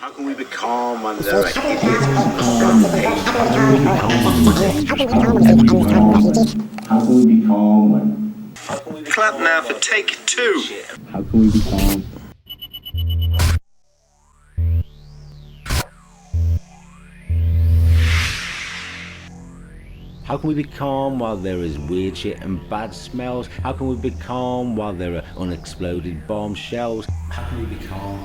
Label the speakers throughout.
Speaker 1: How can we be calm when there are idiots on the front page? How can we be calm when the dangerous people everywhere? How can we be calm when...
Speaker 2: Clap now for take two.
Speaker 1: How can we be calm? How can we be calm while there is weird shit and bad smells? How can we be calm while there are unexploded bombshells? How can we be calm?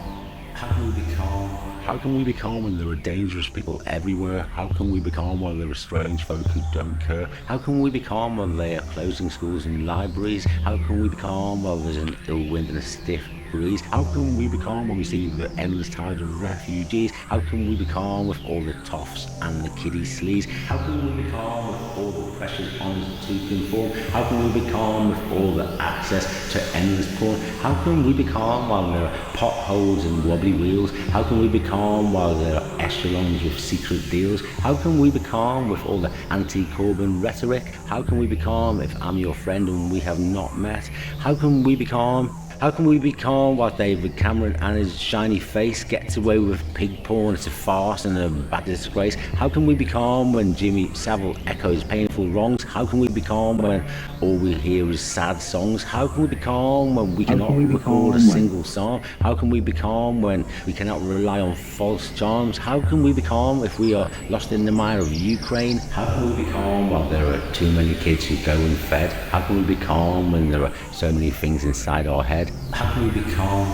Speaker 1: How can we be calm? How can we be calm when there are dangerous people everywhere? How can we be calm while there are strange folk who don't care? How can we be calm while they are closing schools and libraries? How can we be calm while there's an ill wind and a stiff breeze? How can we be calm when we see the endless tide of refugees? How can we be calm with all the toffs and the kiddie sleaze? How can we be calm with all the pressures on to conform? How can we be calm with all the access to endless porn? How can we be calm while there are potholes and wobbly wheels? How can we be calm while there are echelons with secret deals? How can we be calm with all the anti-Corbyn rhetoric? How can we be calm if I'm your friend and we have not met? How can we be calm? How can we be calm while David Cameron and his shiny face gets away with pig porn? It's a farce and a bad disgrace. How can we be calm when Jimmy Savile echoes painful wrongs? How can we be calm when all we hear is sad songs? How can we be calm when we cannot record a single song? How can we be calm when we cannot rely on false charms? How can we be calm if we are lost in the mire of Ukraine? How can we be calm while there are too many kids who go unfed? How can we be calm when there are so many things inside our head? How can we be calm?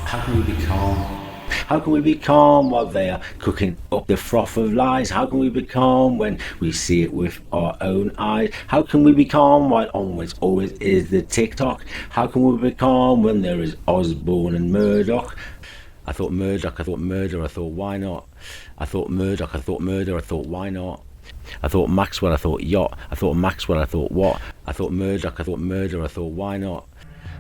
Speaker 1: How can we be calm? How can we be calm while they are cooking up the froth of lies? How can we be calm when we see it with our own eyes? How can we be calm while always is the TikTok? How can we be calm when there is Osborne and Murdoch? I thought Murdoch, I thought murder, I thought why not? I thought Murdoch, I thought murder, I thought why not? I thought Maxwell, I thought yacht. I thought Maxwell, I thought what? I thought Murdoch, I thought murder, I thought why not?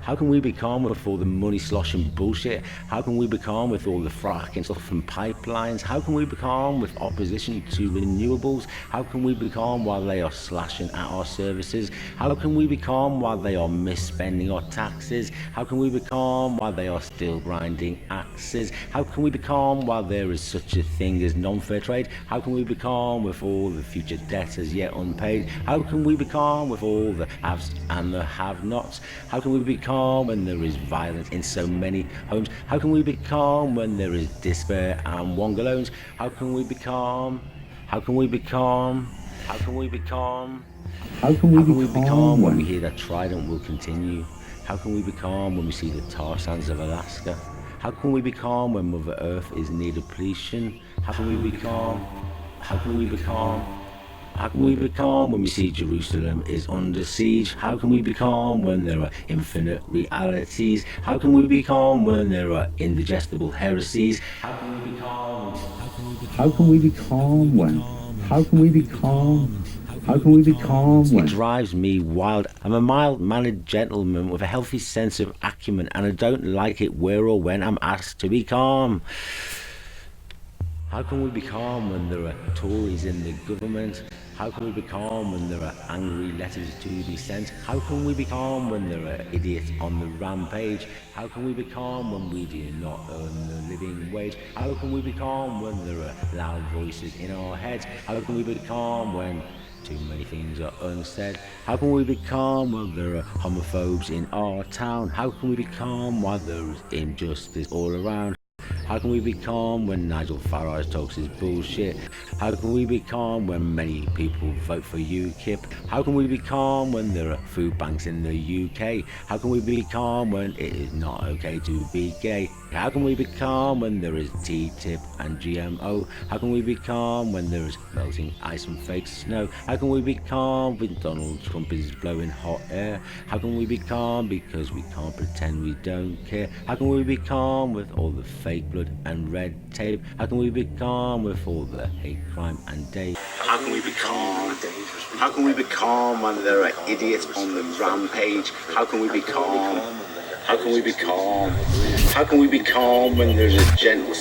Speaker 1: How can we be calm with all the money sloshing bullshit? How can we be calm with all the fracking stuff from pipelines? How can we be calm with opposition to renewables? How can we be calm while they are slashing at our services? How can we be calm while they are misspending our taxes? How can we be calm while they are still grinding axes? How can we be calm while there is such a thing as non-fair trade? How can we be calm with all the future debt as yet unpaid? How can we be calm with all the haves and the have-nots? How can we be calm when there is violence in so many homes? How can we be calm when there is despair and wongalones? How can we be calm? How can we be calm? How can we be calm? How can we be calm when we hear that Trident will continue? How can we be calm when we see the tar sands of Alaska? How can we be calm when Mother Earth is near depletion? How can we be calm? How can we be calm? How can we be calm when we see Jerusalem is under siege? How can we be calm when there are infinite realities? How can we be calm when there are indigestible heresies? How can we be calm? How can we be calm when? How can we be calm? How can we be calm when? It drives me wild. I'm a mild-mannered gentleman with a healthy sense of acumen, and I don't like it where or when I'm asked to be calm. How can we be calm when there are Tories in the government? How can we be calm when there are angry letters to be sent? How can we be calm when there are idiots on the rampage? How can we be calm when we do not earn the living wage? How can we be calm when there are loud voices in our heads? How can we be calm when too many things are unsaid? How can we be calm when there are homophobes in our town? How can we be calm while there is injustice all around? How can we be calm when Nigel Farage talks his bullshit? How can we be calm when many people vote for UKIP? How can we be calm when there are food banks in the UK? How can we be calm when it is not okay to be gay? How can we be calm when there is TTIP and GMO? How can we be calm when there is melting ice and fake snow? How can we be calm when Donald Trump is blowing hot air? How can we be calm because we can't pretend we don't care? How can we be calm with all the fake blood and red tape? How can we be calm with all the hate crime and day? How can we be calm? How can we be calm when there are idiots on the rampage? How can we be calm? How can we be calm? How can we be calm when there's a gentle